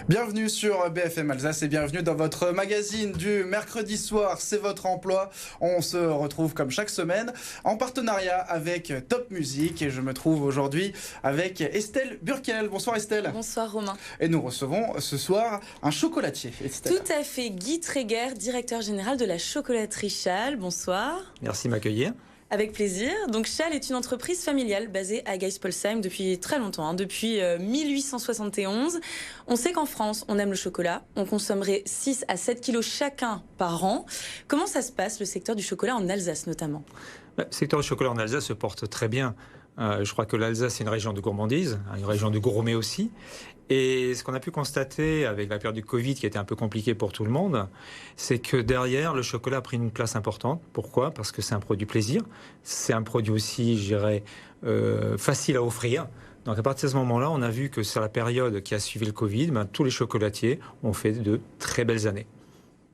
Bienvenue sur BFM Alsace et bienvenue dans votre magazine du mercredi soir, c'est votre emploi. On se retrouve comme chaque semaine en partenariat avec Top Music et je me trouve aujourd'hui avec Estelle Burkel. Bonsoir Estelle. Bonsoir Romain. Et nous recevons ce soir un chocolatier, Estelle. Tout à fait, Guy Tréguer, directeur général de la chocolaterie Châle. Bonsoir. Merci de m'accueillir. Avec plaisir. Donc Châle est une entreprise familiale basée à Geispolsheim depuis très longtemps, depuis 1871. On sait qu'en France, on aime le chocolat. On consommerait 6 à 7 kilos chacun par an. Comment ça se passe, le secteur du chocolat en Alsace notamment ? Le secteur du chocolat en Alsace se porte très bien. Je crois que l'Alsace est une région de gourmandise, une région de gourmet aussi. Et ce qu'on a pu constater avec la période du Covid, qui était un peu compliquée pour tout le monde, c'est que derrière, le chocolat a pris une place importante. Pourquoi ? Parce que c'est un produit plaisir. C'est un produit aussi, je dirais, facile à offrir. Donc à partir de ce moment-là, on a vu que sur la période qui a suivi le Covid, tous les chocolatiers ont fait de très belles années.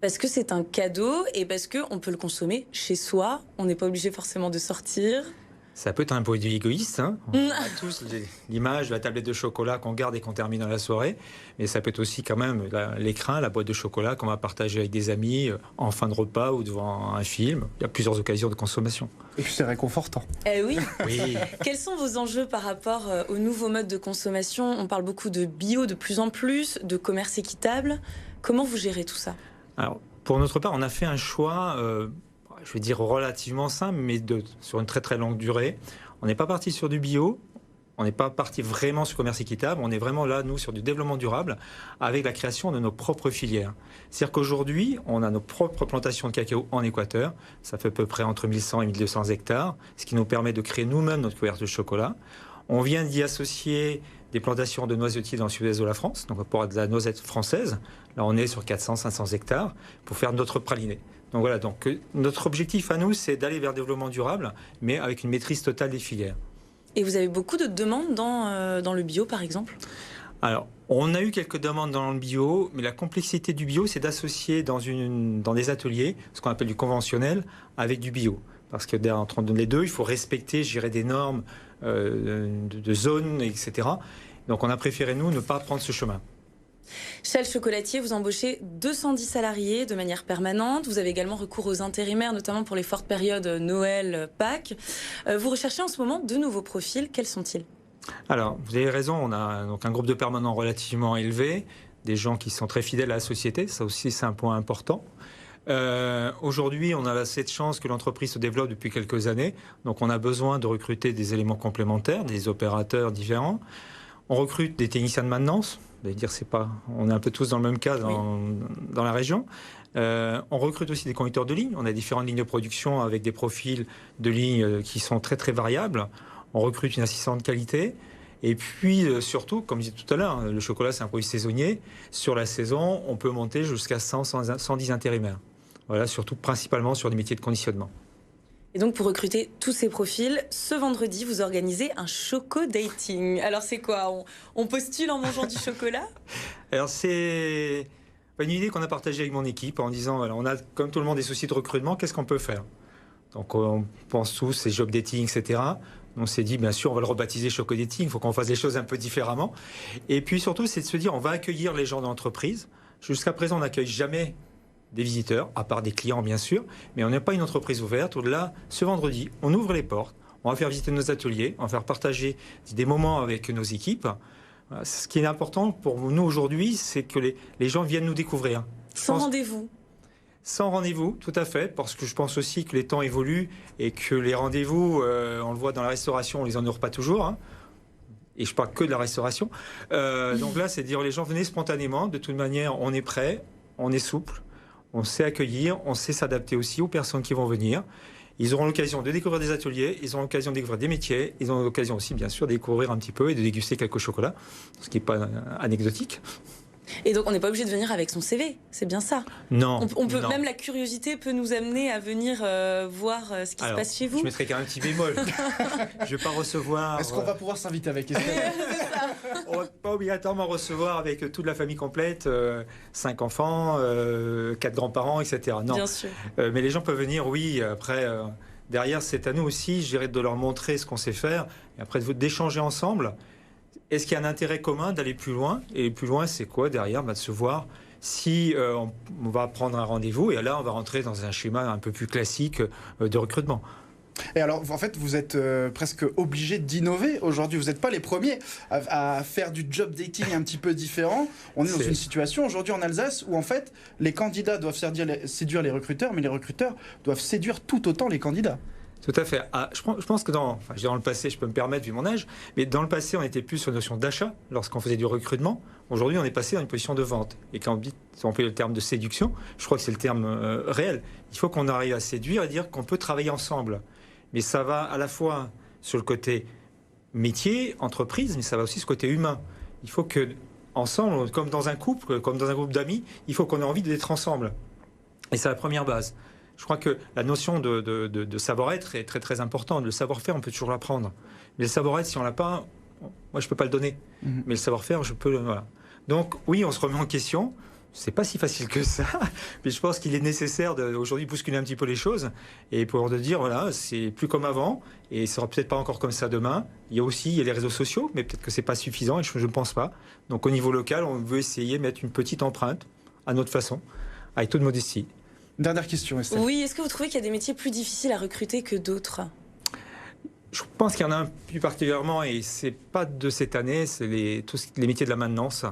Parce que c'est un cadeau et parce qu'on peut le consommer chez soi. On n'est pas obligé forcément de sortir. Ça peut être un produit égoïste. Hein. On a tous l'image de la tablette de chocolat qu'on garde et qu'on termine dans la soirée. Mais ça peut être aussi quand même l'écrin, la boîte de chocolat qu'on va partager avec des amis en fin de repas ou devant un film. Il y a plusieurs occasions de consommation. Et puis c'est réconfortant. Eh oui. Oui. Quels sont vos enjeux par rapport aux nouveaux modes de consommation ? On parle beaucoup de bio de plus en plus, de commerce équitable. Comment vous gérez tout ça ? Alors, pour notre part, on a fait un choix... je vais dire relativement simple, mais sur une très très longue durée. On n'est pas parti sur du bio, on n'est pas parti vraiment sur le commerce équitable, on est vraiment là, nous, sur du développement durable, avec la création de nos propres filières. C'est-à-dire qu'aujourd'hui, on a nos propres plantations de cacao en Équateur, ça fait à peu près entre 1100 et 1200 hectares, ce qui nous permet de créer nous-mêmes notre couvercle de chocolat. On vient d'y associer des plantations de noisetiers dans le sud-est de la France, donc pour de la noisette française. Là, on est sur 400-500 hectares pour faire notre praliné. Donc voilà, donc notre objectif à nous, c'est d'aller vers le développement durable, mais avec une maîtrise totale des filières. Et vous avez beaucoup de demandes dans le bio, par exemple ? Alors, on a eu quelques demandes dans le bio, mais la complexité du bio, c'est d'associer dans des ateliers ce qu'on appelle du conventionnel avec du bio. Parce que entre les deux, il faut respecter, je dirais, des normes de zones, etc. Donc on a préféré, nous, ne pas prendre ce chemin. Châle Chocolatier, vous embauchez 210 salariés de manière permanente. Vous avez également recours aux intérimaires, notamment pour les fortes périodes Noël, Pâques. Vous recherchez en ce moment de nouveaux profils. Quels sont-ils ? Alors, vous avez raison, on a donc un groupe de permanents relativement élevé, des gens qui sont très fidèles à la société. Ça aussi, c'est un point important. Aujourd'hui, on a cette chance que l'entreprise se développe depuis quelques années. Donc, on a besoin de recruter des éléments complémentaires, des opérateurs différents. On recrute des techniciens de maintenance. Vous allez dire, on est un peu tous dans le même cas dans la région. On recrute aussi des conducteurs de ligne. On a différentes lignes de production avec des profils de ligne qui sont très très variables. On recrute une assistante qualité. Et puis surtout, comme je disais tout à l'heure, le chocolat c'est un produit saisonnier. Sur la saison, on peut monter jusqu'à 110 intérimaires. Voilà, surtout principalement sur des métiers de conditionnement. Et donc, pour recruter tous ces profils, ce vendredi, vous organisez un choco-dating. Alors, c'est quoi ? On postule en mangeant du chocolat ? Alors, c'est une idée qu'on a partagée avec mon équipe en disant, voilà, on a, comme tout le monde, des soucis de recrutement, qu'est-ce qu'on peut faire ? Donc, on pense tous, c'est job dating, etc. On s'est dit, bien sûr, on va le rebaptiser choco-dating, il faut qu'on fasse les choses un peu différemment. Et puis, surtout, c'est de se dire, on va accueillir les gens de l'entreprise. Jusqu'à présent, on n'accueille jamais des visiteurs, à part des clients bien sûr, mais on n'est pas une entreprise ouverte. Au-delà, ce vendredi, on ouvre les portes, on va faire visiter nos ateliers, on va faire partager des moments avec nos équipes. Ce qui est important pour nous aujourd'hui, c'est que les gens viennent nous découvrir. Sans rendez-vous ? Sans rendez-vous, tout à fait, parce que je pense aussi que les temps évoluent et que les rendez-vous, on le voit dans la restauration, on les honore pas toujours. Hein. Et je parle que de la restauration. Donc là, c'est de dire les gens venaient spontanément. De toute manière, on est prêt, on est souple. On sait accueillir, on sait s'adapter aussi aux personnes qui vont venir. Ils auront l'occasion de découvrir des ateliers, ils auront l'occasion de découvrir des métiers, ils auront l'occasion aussi, bien sûr, de découvrir un petit peu et de déguster quelques chocolats, ce qui n'est pas anecdotique. Et donc, on n'est pas obligé de venir avec son CV, c'est bien ça ? Non. On peut, même la curiosité peut nous amener à venir voir ce qui se passe chez vous. Je mettrai quand même un petit bémol. Je ne vais pas recevoir... Est-ce qu'on va pouvoir s'inviter avec Estelle ? On ne va pas obligatoirement recevoir avec toute la famille complète, 5 enfants, 4 grands-parents, etc. Non. Bien sûr. Mais les gens peuvent venir, oui, après... derrière, c'est à nous aussi, je dirais, de leur montrer ce qu'on sait faire, et après d'échanger ensemble. est-ce qu'il y a un intérêt commun d'aller plus loin? Et plus loin, c'est quoi derrière? De se voir si on va prendre un rendez-vous, et là, on va rentrer dans un schéma un peu plus classique de recrutement. Et alors, en fait, vous êtes presque obligé d'innover aujourd'hui. Vous n'êtes pas les premiers à faire du job dating un petit peu différent. On est dans une situation aujourd'hui en Alsace où, en fait, les candidats doivent séduire les recruteurs, mais les recruteurs doivent séduire tout autant les candidats. Tout à fait. Je pense que dans le passé, je peux me permettre vu mon âge, mais dans le passé, on était plus sur la notion d'achat lorsqu'on faisait du recrutement. Aujourd'hui, on est passé dans une position de vente. Et quand on fait le terme de séduction, je crois que c'est le terme réel. Il faut qu'on arrive à séduire et dire qu'on peut travailler ensemble. Mais ça va à la fois sur le côté métier, entreprise, mais ça va aussi sur le côté humain. Il faut que ensemble, comme dans un couple, comme dans un groupe d'amis, il faut qu'on ait envie d'être ensemble. Et c'est la première base. Je crois que la notion de savoir-être est très très importante. Le savoir-faire, on peut toujours l'apprendre. Mais le savoir-être, si on l'a pas, moi je peux pas le donner. Mais le savoir-faire, je peux. Voilà. Donc oui, on se remet en question. C'est pas si facile que ça, mais je pense qu'il est nécessaire aujourd'hui bousculer un petit peu les choses et pour dire voilà, c'est plus comme avant et ce sera peut-être pas encore comme ça demain. Il y a les réseaux sociaux, mais peut-être que c'est pas suffisant et je ne pense pas. Donc au niveau local, on veut essayer de mettre une petite empreinte à notre façon, avec toute modestie. Dernière question, Estelle. Oui, est-ce que vous trouvez qu'il y a des métiers plus difficiles à recruter que d'autres? Je pense qu'il y en a un plus particulièrement et c'est pas de cette année, c'est tous les métiers de la maintenance.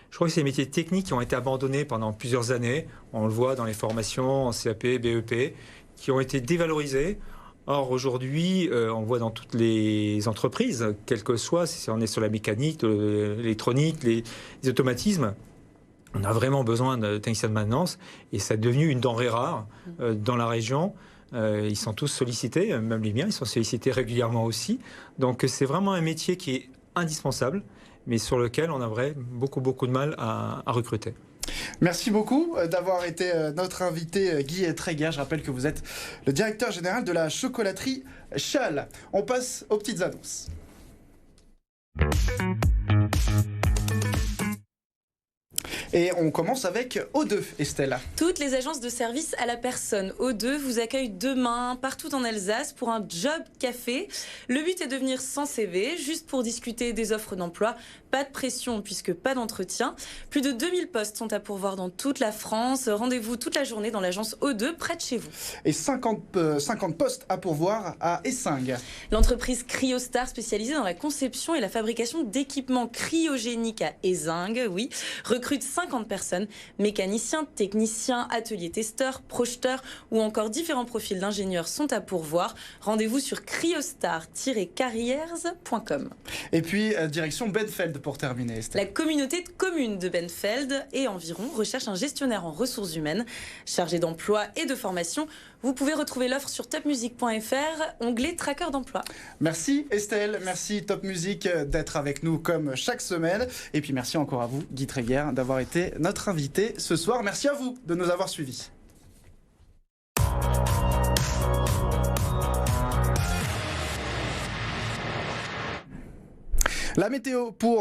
Je crois que c'est des métiers techniques qui ont été abandonnés pendant plusieurs années. On le voit dans les formations en CAP, BEP, qui ont été dévalorisés. Or, aujourd'hui, on voit dans toutes les entreprises, quel que soit, si on est sur la mécanique, l'électronique, les automatismes, on a vraiment besoin de techniciens de maintenance. Et ça est devenu une denrée rare dans la région. Ils sont tous sollicités, même les miens, ils sont sollicités régulièrement aussi. Donc, c'est vraiment un métier qui est indispensable, mais sur lequel on aurait beaucoup de mal à recruter. Merci beaucoup d'avoir été notre invité, Guy Tréguer. Je rappelle que vous êtes le directeur général de la chocolaterie Schall. On passe aux petites annonces. Et on commence avec O2, Estelle. Toutes les agences de service à la personne O2 vous accueillent demain partout en Alsace pour un job café. Le but est de venir sans CV, juste pour discuter des offres d'emploi. Pas de pression puisque pas d'entretien. Plus de 2000 postes sont à pourvoir dans toute la France. Rendez-vous toute la journée dans l'agence O2 près de chez vous. Et 50 postes à pourvoir à Essingues. L'entreprise Cryostar, spécialisée dans la conception et la fabrication d'équipements cryogéniques à Essingues, oui, recrute 50 personnes, mécaniciens, techniciens, ateliers testeurs, projeteurs ou encore différents profils d'ingénieurs sont à pourvoir. Rendez-vous sur cryostar-carriers.com. Et puis, direction Benfeld pour terminer, Estelle. La communauté de communes de Benfeld et environ recherche un gestionnaire en ressources humaines, chargé d'emploi et de formation. Vous pouvez retrouver l'offre sur topmusic.fr, onglet tracker d'emploi. Merci Estelle, merci Top Music d'être avec nous comme chaque semaine. Et puis merci encore à vous, Guy Tréguer, d'avoir été notre invité ce soir. Merci à vous de nous avoir suivis. La météo pour